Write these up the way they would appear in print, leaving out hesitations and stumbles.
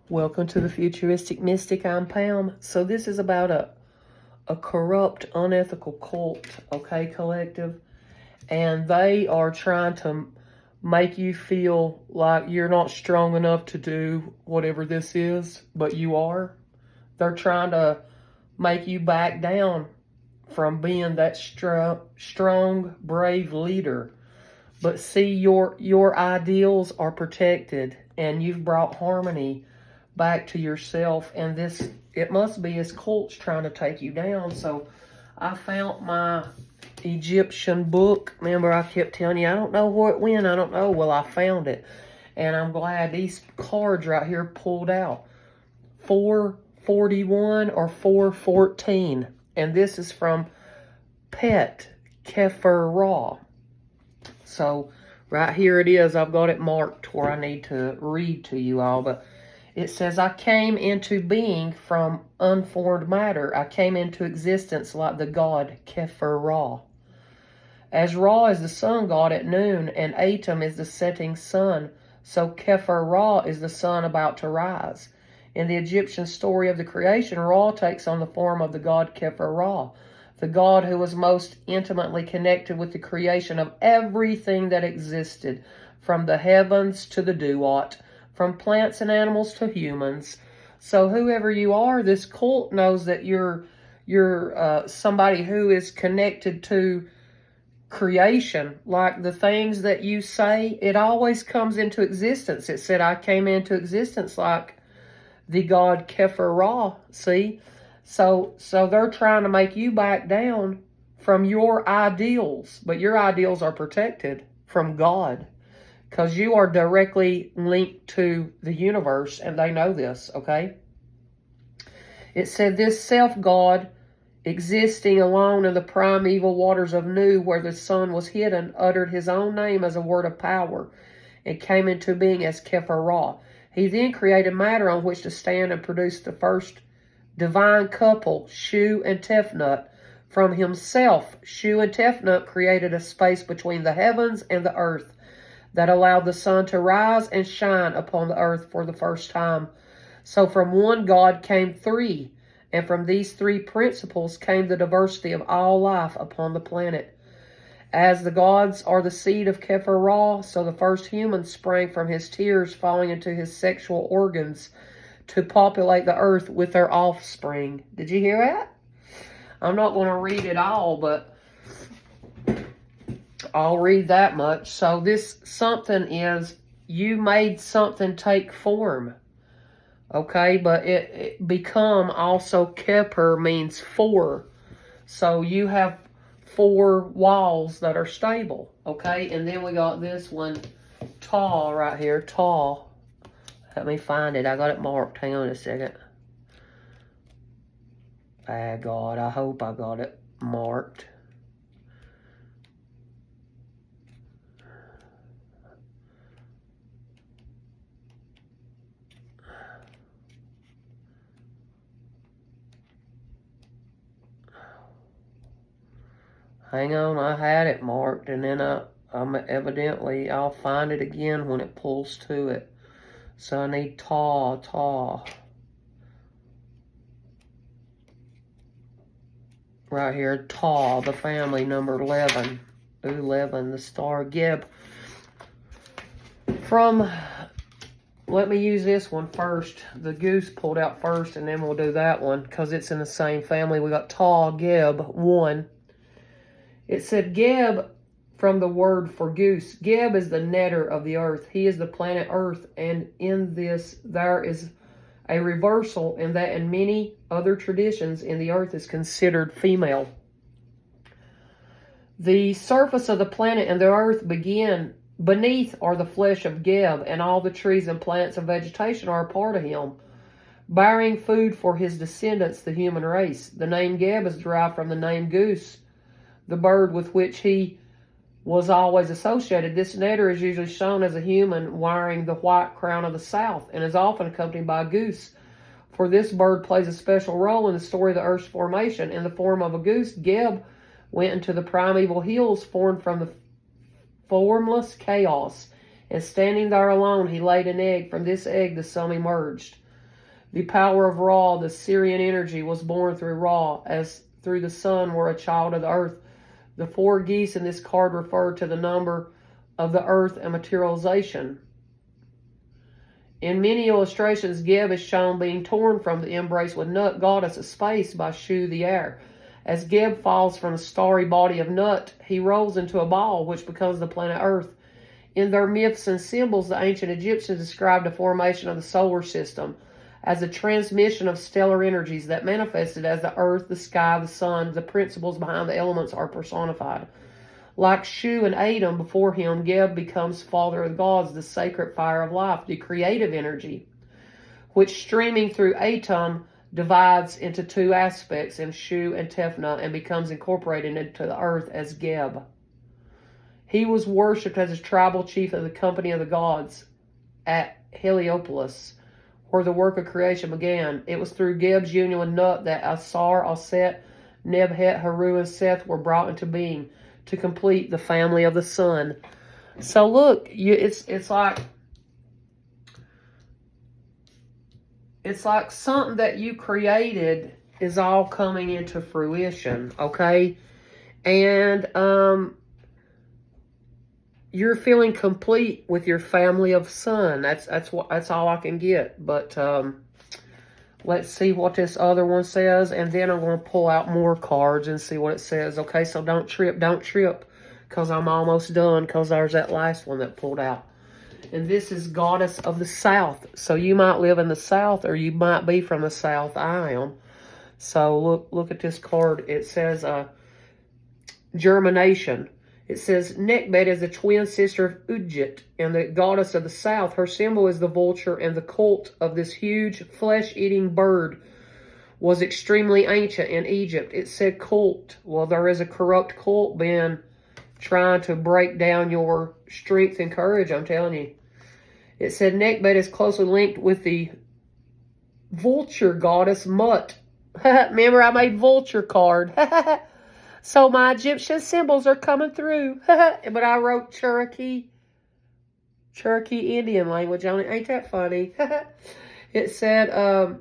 Welcome to the Futuristic Mystic. I'm Pam. So this is about a corrupt, unethical cult, okay, collective? And they are trying to make you feel like you're not strong enough to do whatever this is, but you are. They're trying to make you back down from being that strong, brave leader. But see, your ideals are protected, and you've brought harmony back to yourself, and it must be his cult's trying to take you down. So I found my Egyptian book. Remember, I kept telling you I don't know where it went. I don't know. Well, I found it, and I'm glad these cards right here pulled out 441 or 414, and this is from Pet Kefer Ra. So right here it is. I've got it marked where I need to read to you all, but it says, I came into being from unformed matter. I came into existence like the god Kefer Ra. As Ra is the sun god at noon, and Atum is the setting sun, so Kefer Ra is the sun about to rise. In the Egyptian story of the creation, Ra takes on the form of the god Kefer Ra, the god who was most intimately connected with the creation of everything that existed, from the heavens to the duat, from plants and animals to humans. So whoever you are, this cult knows that you're somebody who is connected to creation. Like the things that you say, it always comes into existence. It said, I came into existence like the god Kefer Ra. See? So they're trying to make you back down from your ideals, but your ideals are protected from God, because you are directly linked to the universe, and they know this, okay? It said, this self-God, existing alone in the primeval waters of Nu, where the sun was hidden, uttered his own name as a word of power, and came into being as Kefer Ra. He then created matter on which to stand and produce the first divine couple, Shu and Tefnut. From himself, Shu and Tefnut created a space between the heavens and the earth that allowed the sun to rise and shine upon the earth for the first time. So from one God came three, and from these three principles came the diversity of all life upon the planet. As the gods are the seed of Kefer Ra, so the first humans sprang from his tears falling into his sexual organs to populate the earth with their offspring. Did you hear that? I'm not going to read it all, but I'll read that much. So this something is, you made something take form. Okay, but it become also Keper means four. So you have four walls that are stable. Okay, and then we got this one, tall, right here, tall. Let me find it. I got it marked. Hang on a second. Ah, God, I hope I got it marked. Hang on, I had it marked, and then I'll find it again when it pulls to it. So I need tall. Right here, tall, the family, number 11. 11, the star Geb. Let me use this one first. The goose pulled out first, and then we'll do that one, because it's in the same family. We got tall, Geb, 1. It said Geb from the word for goose. Geb is the netter of the earth. He is the planet Earth, and in this there is a reversal in that in many other traditions in the earth is considered female. The surface of the planet and the earth beneath are the flesh of Geb, and all the trees and plants and vegetation are a part of him, bearing food for his descendants, the human race. The name Geb is derived from the name goose, the bird with which he was always associated. This netter is usually shown as a human wearing the white crown of the south, and is often accompanied by a goose, for this bird plays a special role in the story of the earth's formation. In the form of a goose, Geb went into the primeval hills formed from the formless chaos, and standing there alone, he laid an egg. From this egg the sun emerged. The power of Ra, the Sirian energy, was born through Ra, as through the sun were a child of the earth. The 4 geese in this card refer to the number of the earth and materialization. In many illustrations, Geb is shown being torn from the embrace with Nut, goddess of space, by Shu, the air. As Geb falls from the starry body of Nut, he rolls into a ball, which becomes the planet Earth. In their myths and symbols, the ancient Egyptians described the formation of the solar system as a transmission of stellar energies that manifested as the earth, the sky, the sun. The principles behind the elements are personified. Like Shu and Adam before him, Geb becomes father of the gods, the sacred fire of life, the creative energy, which streaming through Atum divides into 2 aspects in Shu and Tefnah and becomes incorporated into the earth as Geb. He was worshipped as a tribal chief of the company of the gods at Heliopolis, where the work of creation began. It was through Geb's union with Nut that Asar, Aset, Nebhet, Haru, and Seth were brought into being to complete the family of the sun. So look, it's like something that you created is all coming into fruition, okay? And you're feeling complete with your family of sun. That's all I can get. But let's see what this other one says, and then I'm going to pull out more cards and see what it says. Okay, so don't trip, because I'm almost done, because there's that last one that pulled out. And this is Goddess of the South. So you might live in the South, or you might be from the South. I am. So look at this card. It says germination. It says Nekhbet is the twin sister of Udjat and the goddess of the south. Her symbol is the vulture, and the cult of this huge flesh-eating bird was extremely ancient in Egypt. It said cult. Well, there is a corrupt cult been trying to break down your strength and courage, I'm telling you. It said Nekhbet is closely linked with the vulture goddess Mut. Remember, I made vulture card. So my Egyptian symbols are coming through. But I wrote Cherokee Indian language on it. Ain't that funny? It said,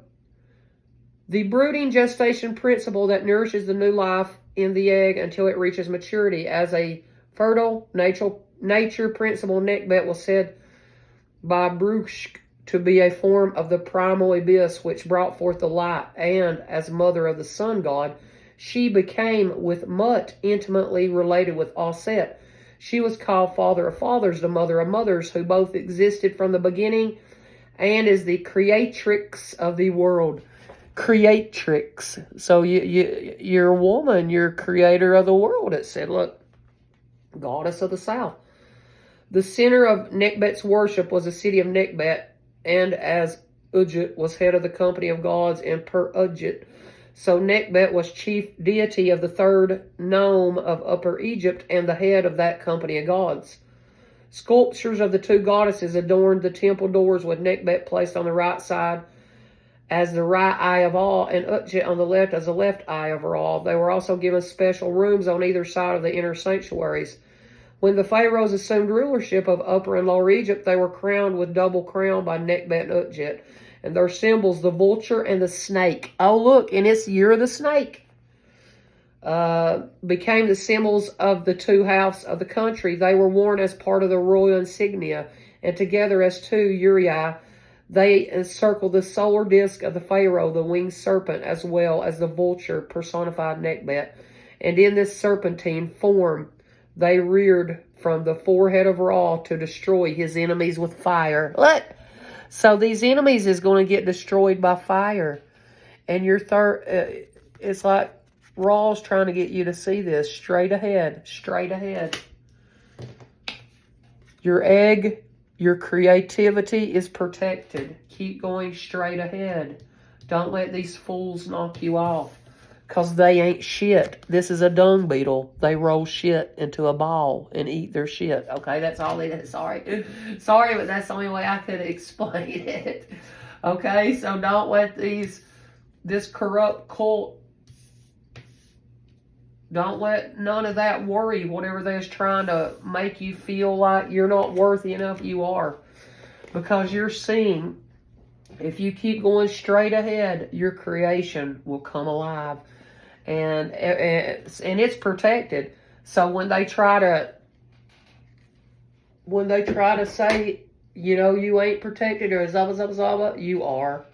the brooding gestation principle that nourishes the new life in the egg until it reaches maturity. As a fertile nature principle, Nekhbet was said by Bruchk to be a form of the primal abyss which brought forth the light, and as mother of the sun god, she became with Mut intimately related with Aset. She was called father of fathers, the mother of mothers, who both existed from the beginning, and is the creatrix of the world. Creatrix. So you're a woman, you're creator of the world. It said, look, goddess of the south. The center of Nekhbet's worship was the city of Nekhbet, and as Udjat was head of the company of gods and per Udjat, so Nekhbet was chief deity of the 3rd nome of Upper Egypt and the head of that company of gods. Sculptures of the 2 goddesses adorned the temple doors, with Nekhbet placed on the right side as the right eye of all, and Utjet on the left as the left eye of all. They were also given special rooms on either side of the inner sanctuaries. When the pharaohs assumed rulership of Upper and Lower Egypt, they were crowned with double crown by Nekhbet and Utjet. And their symbols, the vulture and the snake. Oh, look, and it's Year of the Snake. Became the symbols of the 2 halves of the country. They were worn as part of the royal insignia, and together as 2 uriai, they encircled the solar disk of the pharaoh, the winged serpent, as well as the vulture personified Nekhbet. And in this serpentine form, they reared from the forehead of Ra to destroy his enemies with fire. Look! So these enemies is going to get destroyed by fire. And your it's like Ra's trying to get you to see this straight ahead, straight ahead. Your egg, your creativity is protected. Keep going straight ahead. Don't let these fools knock you off, because they ain't shit. This is a dung beetle. They roll shit into a ball and eat their shit. Okay, that's all it is. Sorry, but that's the only way I could explain it. Okay, so don't let this corrupt cult, don't let none of that worry, whatever they're trying to make you feel like you're not worthy enough, you are. Because you're seeing If you keep going straight ahead, your creation will come alive. And it's protected. So when they try to say, you know, you ain't protected or zaba, you are.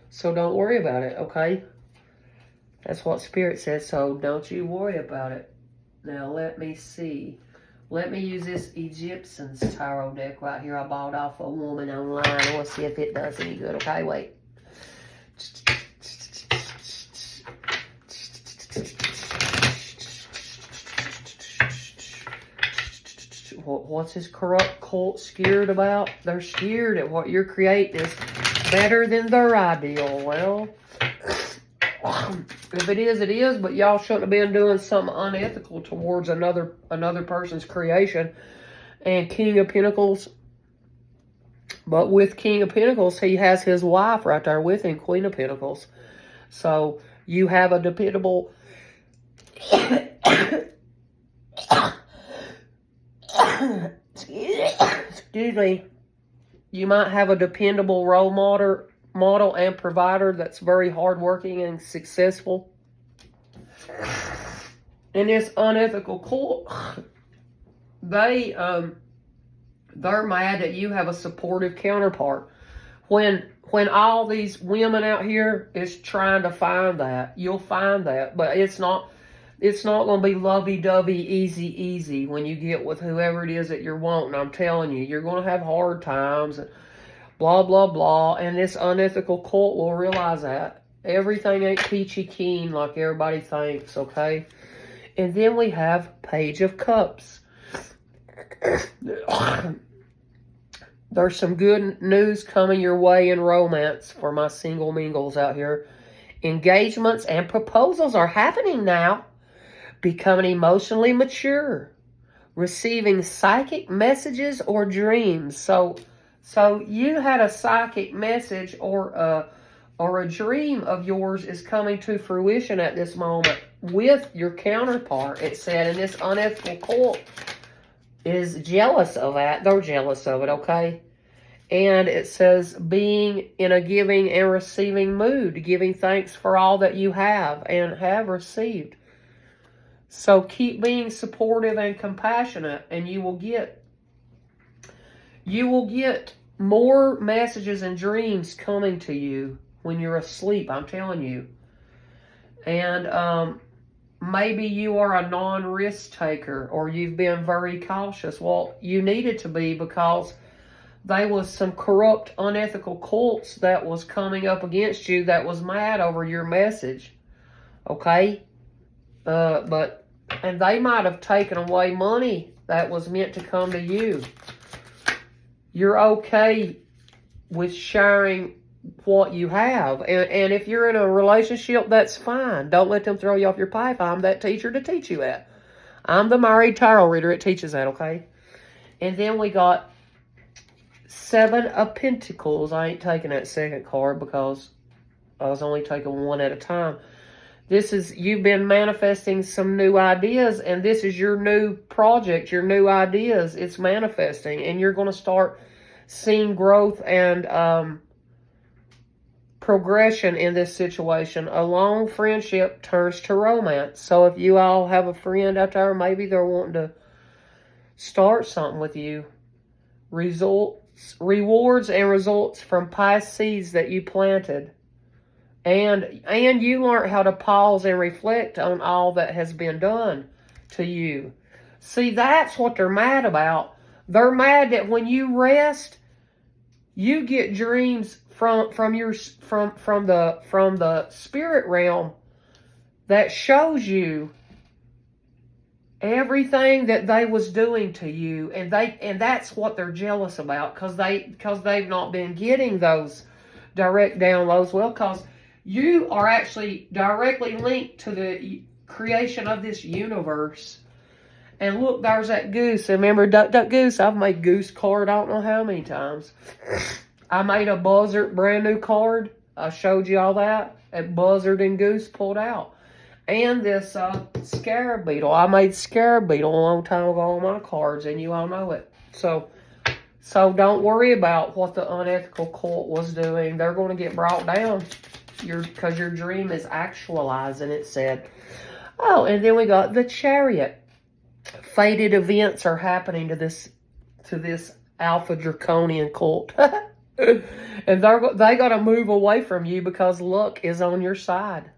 So don't worry about it, okay? That's what Spirit says, so don't you worry about it. Now let me see. Let me use this Egyptians tarot deck right here. I bought off a woman online. We'll see if it does any good, okay? Wait. What's this corrupt cult scared about? They're scared at what you're creating is better than their ideal. Well, if it is, it is, but y'all shouldn't have been doing something unethical towards another person's creation. And King of Pentacles, but with King of Pentacles, he has his wife right there with him, Queen of Pentacles. So you have a dependable excuse me, you might have a dependable role model and provider that's very hardworking and successful. In this unethical cult, they're mad that you have a supportive counterpart. When all these women out here is trying to find that, you'll find that, but it's not going to be lovey-dovey, easy when you get with whoever it is that you're wanting. I'm telling you, you're going to have hard times, blah, blah, blah, and this unethical cult will realize that. Everything ain't peachy keen like everybody thinks, okay? And then we have Page of Cups. There's some good news coming your way in romance for my single mingles out here. Engagements and proposals are happening now. Becoming emotionally mature, receiving psychic messages or dreams. So you had a psychic message or a dream of yours is coming to fruition at this moment with your counterpart. It said, and this unethical cult is jealous of that. They're jealous of it, okay? And it says being in a giving and receiving mood, giving thanks for all that you have and have received. So keep being supportive and compassionate, and you will get more messages and dreams coming to you when you're asleep, I'm telling you. And maybe you are a non-risk taker, or you've been very cautious. Well, you needed to be, because there was some corrupt, unethical cults that was coming up against you that was mad over your message. Okay? And they might have taken away money that was meant to come to you. You're okay with sharing what you have. And if you're in a relationship, that's fine. Don't let them throw you off your pipe. I'm that teacher to teach you that. I'm the married tarot reader. It teaches that, okay? And then we got Seven of Pentacles. I ain't taking that second card because I was only taking one at a time. This is, you've been manifesting some new ideas, and this is your new project, your new ideas. It's manifesting, and you're going to start seeing growth and progression in this situation. A long friendship turns to romance. So if you all have a friend out there, maybe they're wanting to start something with you. Rewards and results from past seeds that you planted. And you learn how to pause and reflect on all that has been done to you. See, that's what they're mad about. They're mad that when you rest, you get dreams from the spirit realm that shows you everything that they was doing to you, and that's what they're jealous about, because they've not been getting those direct downloads. Well, because you are actually directly linked to the creation of this universe. And look, there's that goose. Remember Duck Duck Goose? I've made goose card I don't know how many times. I made a buzzard brand new card. I showed you all that. A buzzard and goose pulled out. And this scarab beetle. I made scarab beetle a long time ago on my cards, and you all know it. So So don't worry about what the unethical cult was doing. They're going to get brought down because your dream is actualizing, it said. Oh, and then we got the Chariot. Fated events are happening to this Alpha Draconian cult. And they got to move away from you because luck is on your side.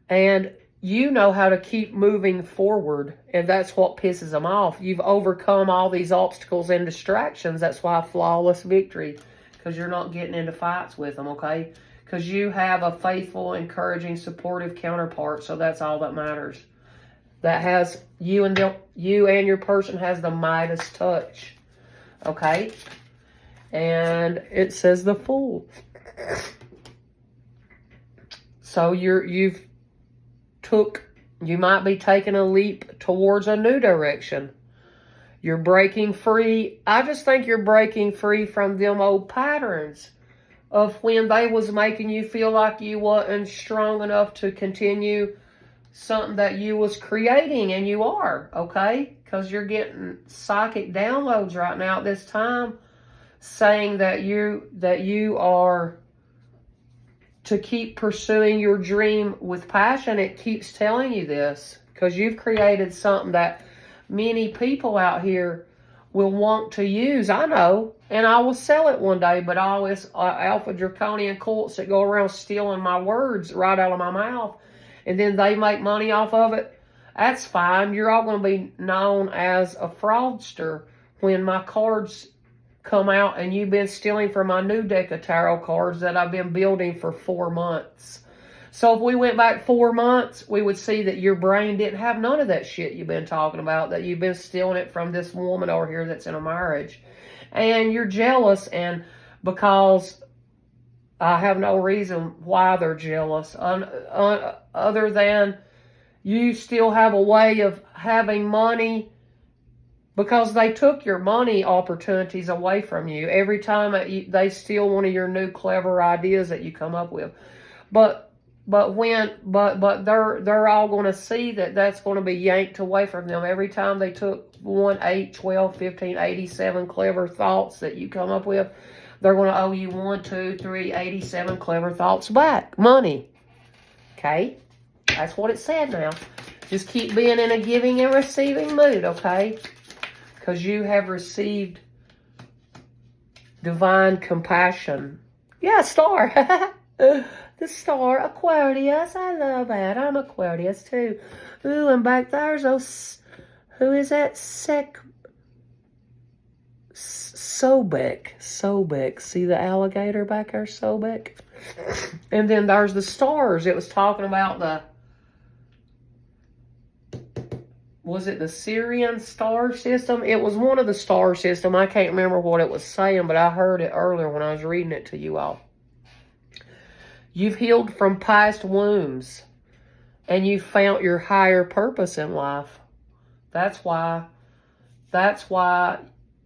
And you know how to keep moving forward, and that's what pisses them off. You've overcome all these obstacles and distractions. That's why flawless victory, because you're not getting into fights with them, okay? Because you have a faithful, encouraging, supportive counterpart, so that's all that matters. That has you and your person has the Midas touch, okay? And it says the Fool. So you might be taking a leap towards a new direction. You're breaking free. I just think you're breaking free from them old patterns of when they was making you feel like you wasn't strong enough to continue something that you was creating, and you are, okay? Because you're getting psychic downloads right now at this time saying that you are to keep pursuing your dream with passion. It keeps telling you this because you've created something that many people out here will want to use. I know, and I will sell it one day, but all this Alpha Draconian cults that go around stealing my words right out of my mouth, and then they make money off of it, that's fine. You're all going to be known as a fraudster when my cards come out and you've been stealing from my new deck of tarot cards that I've been building for 4 months. So if we went back 4 months, we would see that your brain didn't have none of that shit you've been talking about, that you've been stealing it from this woman over here that's in a marriage. And you're jealous, and because I have no reason why they're jealous, other than you still have a way of having money, because they took your money opportunities away from you. Every time they steal one of your new clever ideas that you come up with. But they're all going to see that that's going to be yanked away from them. Every time they took 1, 8, 12, 15, 87 clever thoughts that you come up with, they're going to owe you 1, 2, 3, 87 clever thoughts back. Money. Okay? That's what it said now. Just keep being in a giving and receiving mood, okay? Because you have received divine compassion. Yeah, star. The star, Aquarius. I love that. I'm Aquarius too. Ooh, and back there's those. Who is that? Sobek. See the alligator back there, Sobek? And then there's the stars. It was talking about was it the Sirius star system? It was one of the star system. I can't remember what it was saying, but I heard it earlier when I was reading it to you all. You've healed from past wounds, and you found your higher purpose in life. That's why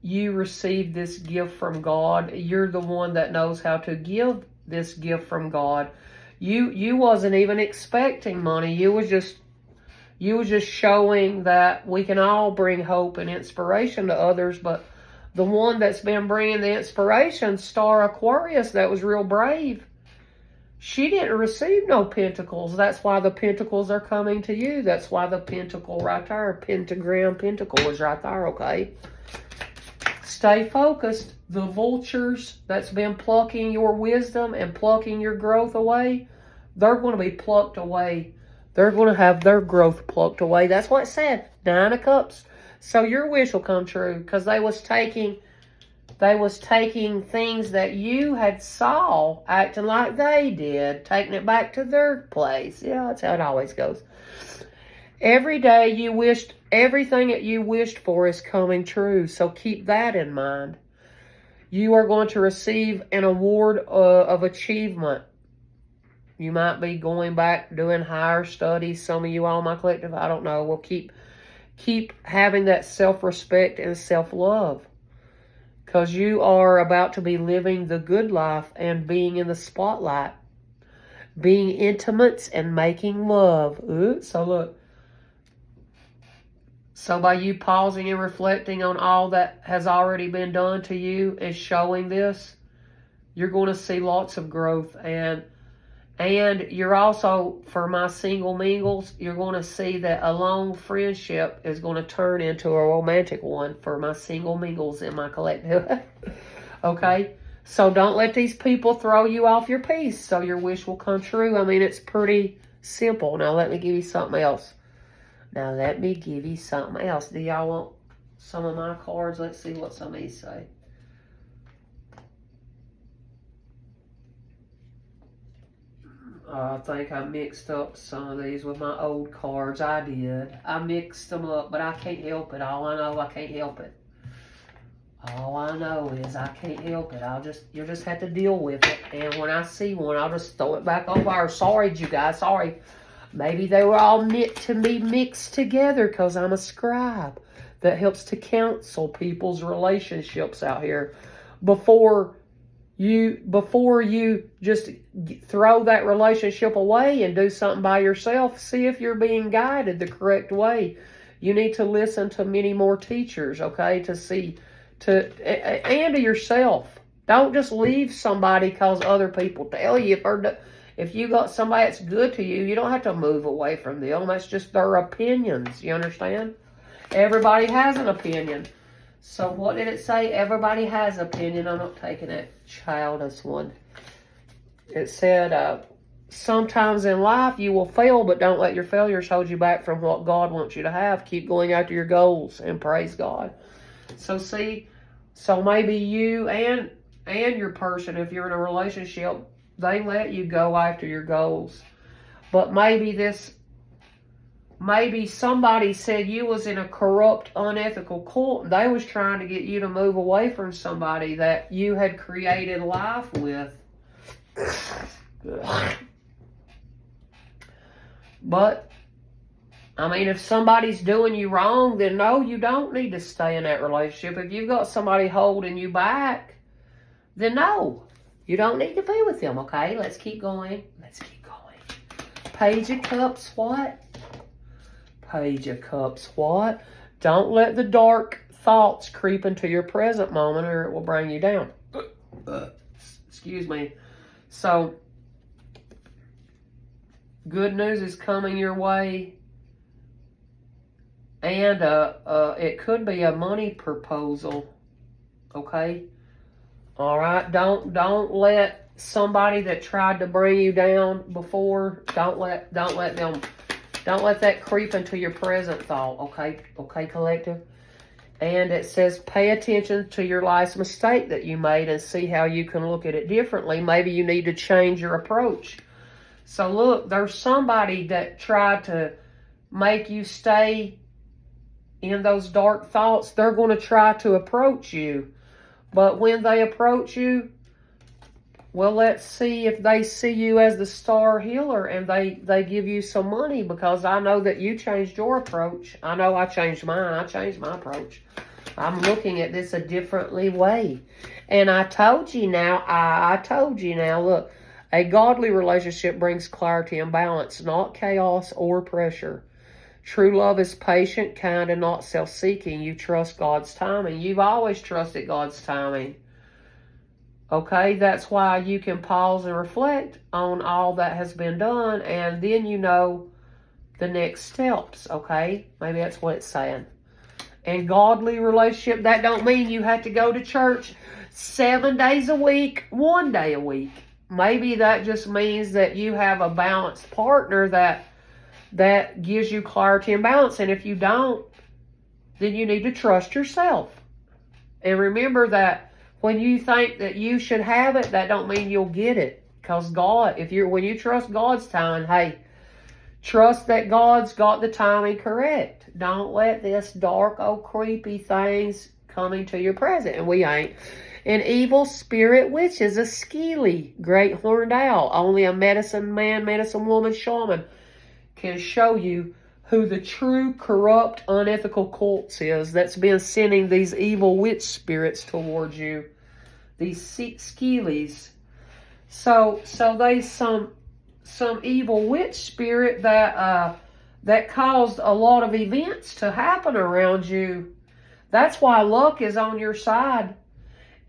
you received this gift from God. You're the one that knows how to give this gift from God. You wasn't even expecting money. You was just showing that we can all bring hope and inspiration to others, but the one that's been bringing the inspiration, Star Aquarius, that was real brave, she didn't receive no pentacles. That's why the pentacles are coming to you. That's why the pentacle right there, pentagram pentacle is right there, okay? Stay focused. The vultures that's been plucking your wisdom and plucking your growth away, they're going to be plucked away. They're going to have their growth plucked away. That's what it said. 9 of Cups. So your wish will come true, because they was taking things that you had saw, acting like they did, taking it back to their place. Yeah, that's how it always goes. Every day you wished, everything that you wished for is coming true. So keep that in mind. You are going to receive an award of achievement. You might be going back doing higher studies. Some of you all, my collective, I don't know. Will keep having that self-respect and self-love, because you are about to be living the good life and being in the spotlight, being intimate and making love. Ooh, so look, So by you pausing and reflecting on all that has already been done to you and showing this, you're going to see lots of growth. And you're also, for my single mingles, you're going to see that a long friendship is going to turn into a romantic one for my single mingles in my collective. Okay? So don't let these people throw you off your piece so your wish will come true. I mean, it's pretty simple. Now let me give you something else. Do y'all want some of my cards? Let's see what some of these say. I think I mixed up some of these with my old cards. I did. I mixed them up, but I can't help it. All I know, I can't help it. All I know is I can't help it. You'll just have to deal with it. And when I see one, I'll just throw it back over. Sorry, you guys. Sorry. Maybe they were all meant to be mixed together because I'm a scribe that helps to counsel people's relationships out here. Before you just throw that relationship away and do something by yourself, see if you're being guided the correct way. You need to listen to many more teachers, okay, and to yourself. Don't just leave somebody because other people tell you. If you got somebody that's good to you, you don't have to move away from them. That's just their opinions. You understand? Everybody has an opinion. So what did it say? Everybody has an opinion. I'm not taking that childish one. It said, sometimes in life you will fail, but don't let your failures hold you back from what God wants you to have. Keep going after your goals and praise God. So see, so maybe you and your person, if you're in a relationship, they let you go after your goals. But maybe somebody said you was in a corrupt, unethical cult, and they was trying to get you to move away from somebody that you had created life with. But, I mean, if somebody's doing you wrong, then no, you don't need to stay in that relationship. If you've got somebody holding you back, then no, you don't need to be with them, okay? Let's keep going. Page of Cups, what? Page of Cups, what? Don't let the dark thoughts creep into your present moment or it will bring you down. Excuse me. So, good news is coming your way. And it could be a money proposal. Okay? Alright? Don't let somebody that tried to bring you down before, don't let that creep into your present thought. Okay, collective? And it says, pay attention to your life's mistake that you made and see how you can look at it differently. Maybe you need to change your approach. So look, there's somebody that tried to make you stay in those dark thoughts. They're going to try to approach you. But when they approach you, well, let's see if they see you as the star healer and they give you some money, because I know that you changed your approach. I know I changed mine. I changed my approach. I'm looking at this a differently way. And I told you now, look, a godly relationship brings clarity and balance, not chaos or pressure. True love is patient, kind, and not self-seeking. You trust God's timing. You've always trusted God's timing. Okay, that's why you can pause and reflect on all that has been done, and then you know the next steps, okay? Maybe that's what it's saying. And godly relationship, that don't mean you have to go to church 7 days a week, 1 day a week. Maybe that just means that you have a balanced partner that gives you clarity and balance. And if you don't, then you need to trust yourself. And remember that when you think that you should have it, that don't mean you'll get it. Because God, when you trust God's timing, hey, trust that God's got the timing correct. Don't let this dark, creepy things come into your present. And we ain't. An evil spirit witch is a skeely, great horned owl. Only a medicine man, medicine woman, shaman can show you who the true, corrupt, unethical cults is that's been sending these evil witch spirits towards you. These skeelies. So they some evil witch spirit that that caused a lot of events to happen around you. That's why luck is on your side.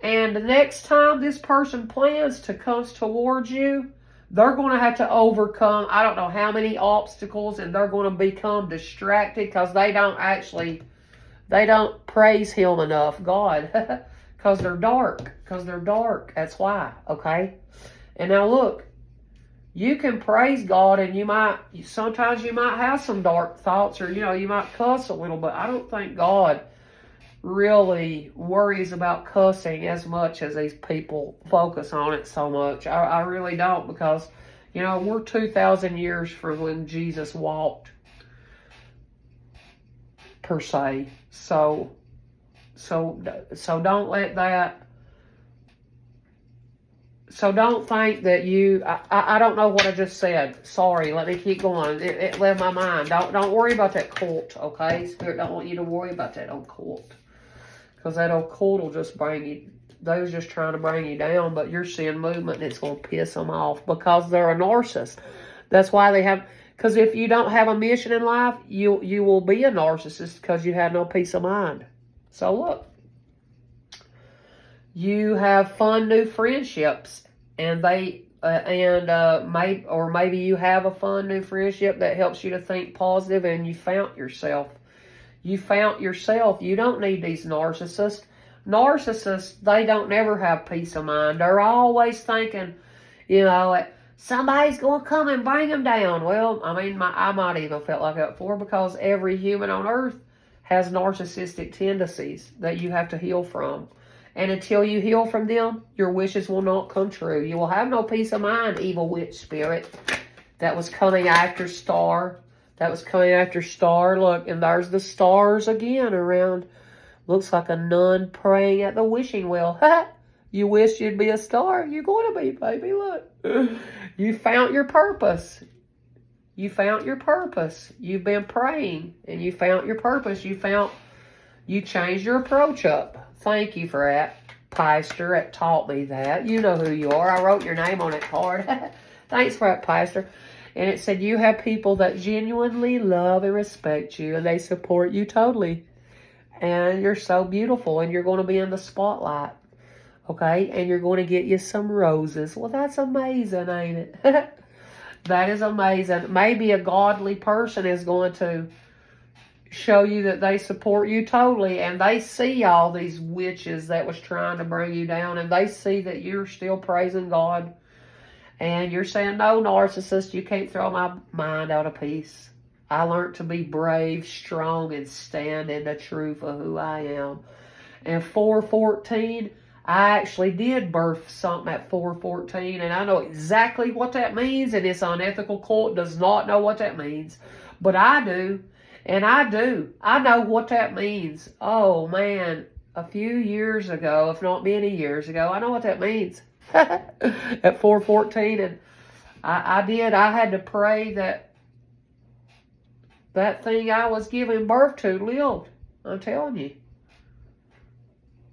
And the next time this person plans to come towards you, they're going to have to overcome, I don't know how many obstacles, and they're going to become distracted because they don't praise him enough, God, because they're dark. That's why, okay? And now look, you can praise God, and sometimes you might have some dark thoughts, or, you might cuss a little, but I don't think God really worries about cussing as much as these people focus on it so much. I really don't, because, we're 2,000 years from when Jesus walked, per se. So don't let that. So don't think that I don't know what I just said. Sorry, let me keep going. It left my mind. Don't worry about that cult, okay? Spirit don't want you to worry about that old cult. Because that old cult will just bring you, they're just trying to bring you down, but you're seeing movement and it's going to piss them off because they're a narcissist. That's why they have, because if you don't have a mission in life, you will be a narcissist because you have no peace of mind. So look, you have fun new friendships, and maybe you have a fun new friendship that helps you to think positive, and you found yourself. You found yourself. You don't need these narcissists. Narcissists, they don't never have peace of mind. They're always thinking, somebody's going to come and bring them down. Well, I might even felt like that before, because every human on earth has narcissistic tendencies that you have to heal from. And until you heal from them, your wishes will not come true. You will have no peace of mind, evil witch spirit that was coming after Star. Look, and there's the stars again around. Looks like a nun praying at the wishing well. You wish you'd be a star. You're going to be, baby. Look. You found your purpose. You've been praying, and you found your purpose. You changed your approach up. Thank you for that, Pastor. That taught me that. You know who you are. I wrote your name on that card. Thanks for that, Pastor. And it said you have people that genuinely love and respect you, and they support you totally. And you're so beautiful, and you're going to be in the spotlight, okay? And you're going to get you some roses. Well, that's amazing, ain't it? That is amazing. Maybe a godly person is going to show you that they support you totally, and they see all these witches that was trying to bring you down, and they see that you're still praising God. And you're saying, no, narcissist, you can't throw my mind out of peace. I learned to be brave, strong, and stand in the truth of who I am. And 414, I actually did birth something at 414, and I know exactly what that means, and this unethical cult does not know what that means. But I do, and I do. I know what that means. Oh, man, a few years ago, if not many years ago, I know what that means. At 414, and I had to pray that thing I was giving birth to lived. I'm telling you.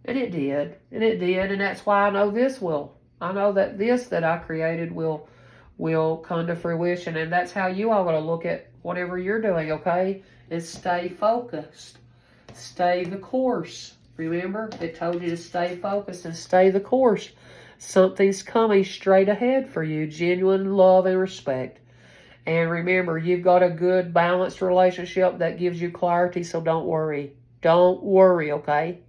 And it did, and that's why I know I know that this that I created will come to fruition, and that's how you all going to look at whatever you're doing, okay? Is stay focused. Stay the course. Remember, it told you to stay focused and stay the course. Something's coming straight ahead for you. Genuine love and respect. And remember, you've got a good, balanced relationship that gives you clarity, so don't worry. Don't worry, okay?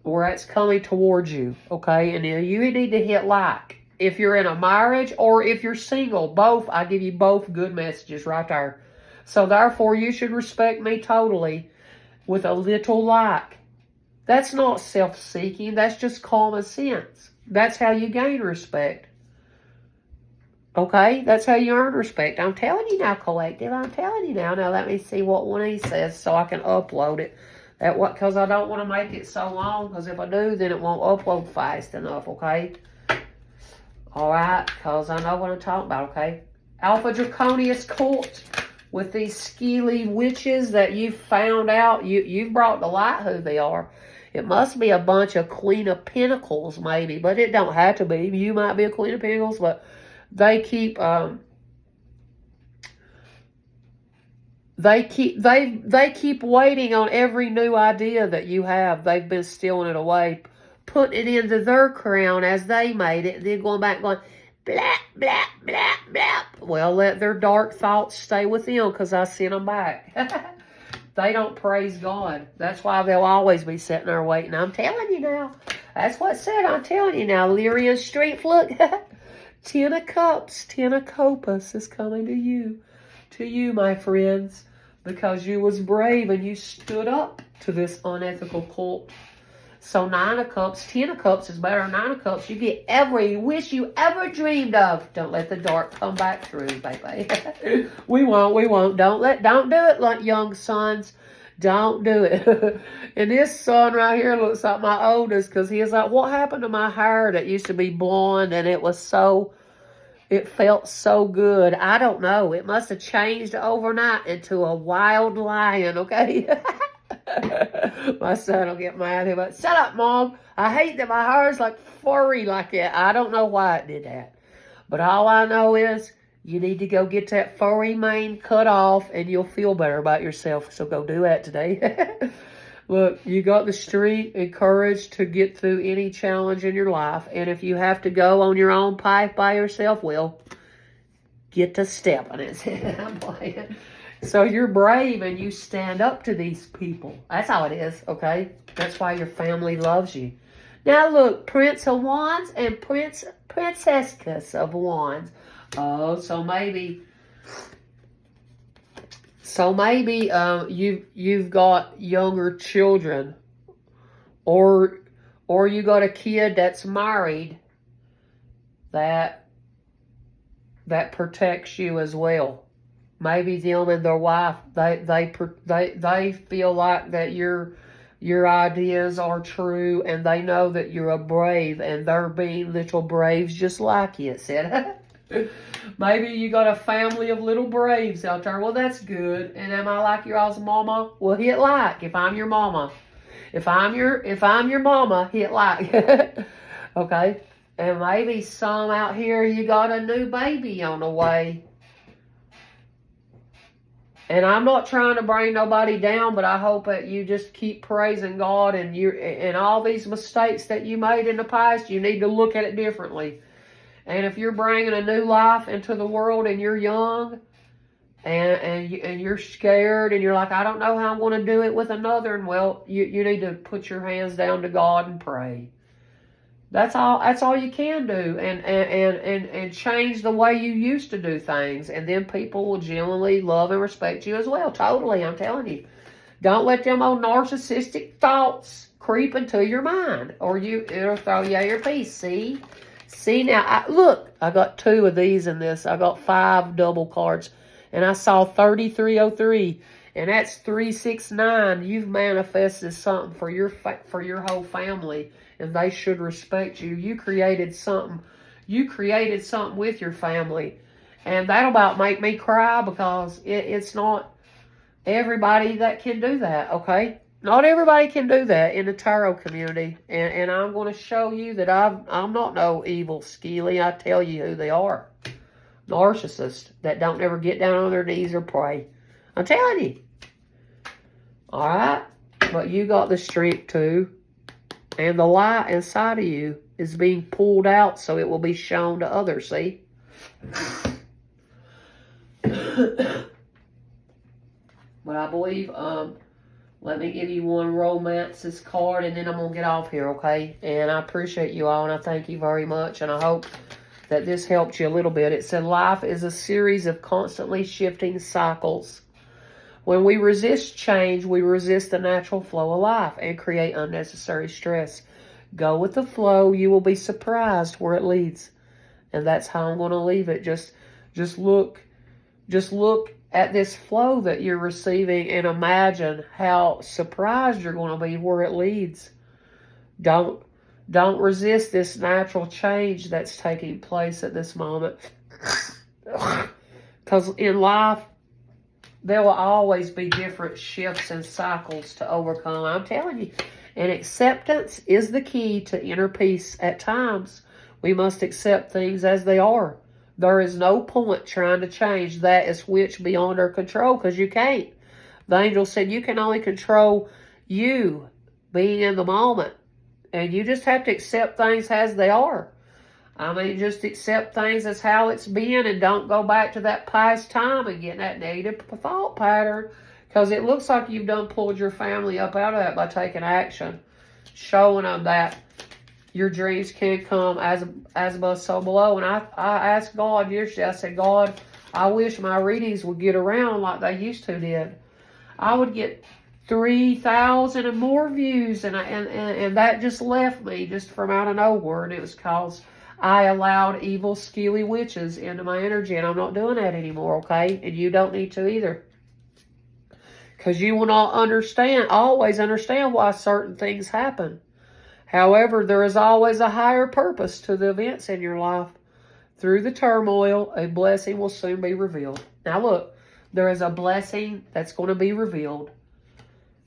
Or it's coming towards you, okay? And then you need to hit like. If you're in a marriage or if you're single, both, I give you both good messages right there. So therefore, you should respect me totally with a little like. That's not self-seeking. That's just common sense. That's how you gain respect. Okay? That's how you earn respect. I'm telling you now, collective. I'm telling you now. Now let me see what one he says so I can upload it. Because I don't want to make it so long. Because if I do, then it won't upload fast enough. Okay? Alright? Because I know what I'm talking about. Okay? Alpha Draconius cult. With these skeely witches that you've found out. You've brought to light who they are. It must be a bunch of Queen of Pentacles, maybe. But it don't have to be. You might be a Queen of Pentacles, but they keep They keep waiting on every new idea that you have. They've been stealing it away, putting it into their crown as they made it, and then going back going, blah, blah, blah, blah. Well, let their dark thoughts stay with them, because I sent them back. They don't praise God. That's why they'll always be sitting there waiting. I'm telling you now. That's what it said. I'm telling you now. Lyrian strength, look. 10 of Cups, 10 of Copas is coming to you. To you, my friends. Because you was brave and you stood up to this unethical cult. So 9 of Cups, 10 of Cups is better than 9 of Cups. You get every wish you ever dreamed of. Don't let the dark come back through, baby. We won't. Don't do it, like young sons. Don't do it. And this son right here looks like my oldest, because he's like, what happened to my hair that used to be blonde and it felt so good? I don't know. It must have changed overnight into a wild lion, okay? My son will get mad. He'll be like, shut up, Mom. I hate that my hair is like furry like that. I don't know why it did that. But all I know is you need to go get that furry mane cut off and you'll feel better about yourself. So go do that today. Look, you got the strength and courage to get through any challenge in your life. And if you have to go on your own path by yourself, well, get to stepping it. I'm playing. So you're brave and you stand up to these people. That's how it is, okay? That's why your family loves you. Now look, Prince of Wands and Princess of Wands. Oh, so maybe you've got younger children, or you got a kid that's married that protects you as well. Maybe them and their wife, they feel like that your ideas are true, and they know that you're a brave, and they're being little braves just like you, it said. Maybe you got a family of little braves out there. Well, that's good. And am I like your all's mama? Well, hit like if I'm your mama. If I'm your mama, hit like. Okay? And maybe some out here, you got a new baby on the way. And I'm not trying to bring nobody down, but I hope that you just keep praising God, and all these mistakes that you made in the past, you need to look at it differently. And if you're bringing a new life into the world and you're young and you're scared and you're like, I don't know how I'm going to do it with another, and well, you need to put your hands down to God and pray. That's all you can do, and change the way you used to do things, and then people will genuinely love and respect you as well. Totally, I'm telling you. Don't let them old narcissistic thoughts creep into your mind, or it'll throw you out your piece. See now, look, I got 2 of these in this. I got 5 double cards, and I saw 3303, and that's 369. You've manifested something for your whole family, and they should respect you. You created something with your family, and that'll about make me cry, because it's not everybody that can do that, okay? Not everybody can do that in the tarot community, and I'm going to show you that I'm not no evil skeely. I tell you who they are. Narcissists that don't ever get down on their knees or pray. I'm telling you. All right? But you got the strength too. And the light inside of you is being pulled out so it will be shown to others, see? But I believe, let me give you one romances card, and then I'm going to get off here, okay? And I appreciate you all, and I thank you very much, and I hope that this helped you a little bit. It said, life is a series of constantly shifting cycles. When we resist change, we resist the natural flow of life and create unnecessary stress. Go with the flow. You will be surprised where it leads. And that's how I'm going to leave it. Just look at this flow that you're receiving and imagine how surprised you're going to be where it leads. Don't resist this natural change that's taking place at this moment. Because in life, there will always be different shifts and cycles to overcome. I'm telling you. And acceptance is the key to inner peace at times. We must accept things as they are. There is no point trying to change that is which beyond our control, because you can't. The angel said you can only control you being in the moment. And you just have to accept things as they are. I mean, just accept things as how it's been and don't go back to that past time and get that negative thought pattern. Because it looks like you've done pulled your family up out of that by taking action. Showing them that your dreams can come as above, so below. And I asked God yesterday, I said, God, I wish my readings would get around like they used to did. I would get 3,000 and more views, and that just left me just from out of nowhere. And it was because I allowed evil, skilly witches into my energy, and I'm not doing that anymore, okay? And you don't need to either. Because you will not always understand why certain things happen. However, there is always a higher purpose to the events in your life. Through the turmoil, a blessing will soon be revealed. Now look, there is a blessing that's going to be revealed.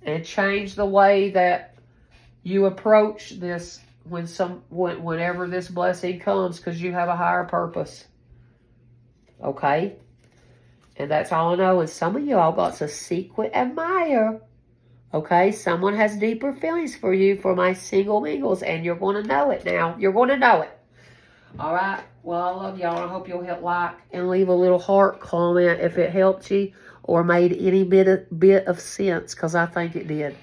And change the way that you approach this whenever this blessing comes, because you have a higher purpose. Okay? And that's all I know. And some of y'all got a secret admirer. Okay? Someone has deeper feelings for you, for my single mingles, and you're going to know it now. You're going to know it. All right? Well, I love y'all. I hope you'll hit like and leave a little heart comment if it helped you or made any bit of sense, because I think it did.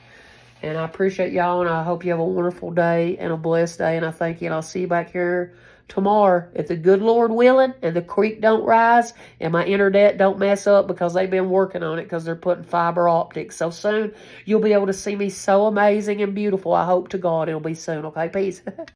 And I appreciate y'all, and I hope you have a wonderful day and a blessed day. And I thank you, and I'll see you back here tomorrow, if the good Lord willing, and the creek don't rise, and my internet don't mess up, because they've been working on it, because they're putting fiber optics. So soon, you'll be able to see me so amazing and beautiful. I hope to God it'll be soon. Okay, peace.